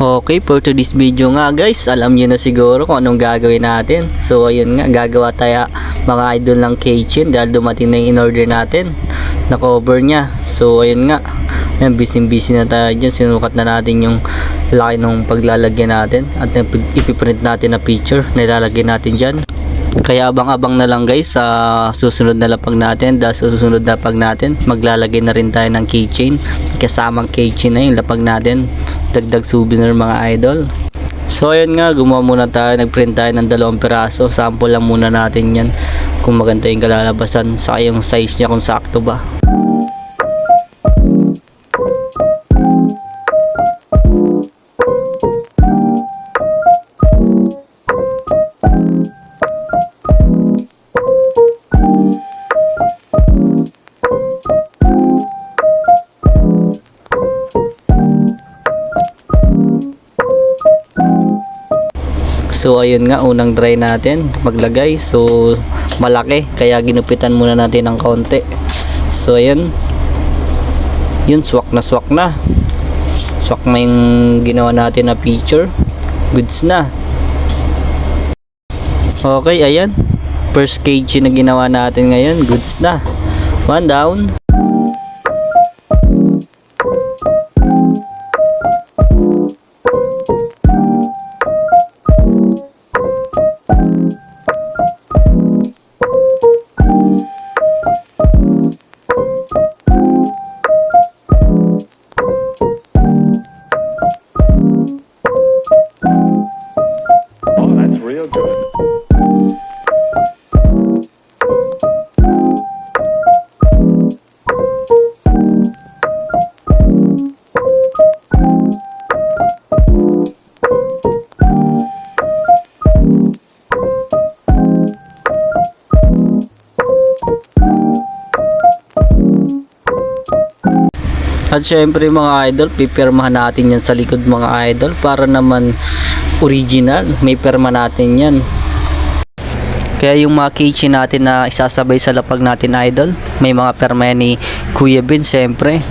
Okay, for today's video nga guys, alam niyo na siguro kung anong gagawin natin. So ayun nga, gagawa tayo mga idol ng keychain dahil dumating na yung in-order natin na cover niya. So ayun nga, ayan, busy na tayo dyan. Sinukat na natin yung laki ng paglalagyan natin at ipiprint natin na picture na ilalagay natin dyan. Kaya abang-abang na lang guys sa susunod na lapag natin. Dahil sa susunod na lapag natin, maglalagay na rin tayo ng keychain. Kasamang keychain na yung lapag natin. Dagdag souvenir mga idol. So ayun nga, gumawa muna tayo. Nagprint tayo ng 2 piraso. Sample lang muna natin yan. Kung maganda yung kalalabasan. Saka yung size niya kung sakto ba. So ayun nga, unang try natin maglagay. So malaki, kaya ginupitan muna natin ng kaunti. So ayun, yun, swak na swak na yung ginawa natin na picture. Goods na. Okay, ayan, first keychain na ginawa natin ngayon. Goods na. One down. At syempre mga idol, pipirmahan natin yan sa likod mga idol para naman original, may pirma natin yan. Kaya yung mga keychain natin na isasabay sa lapag natin idol, may mga pirma yan ni Kuya Ben syempre.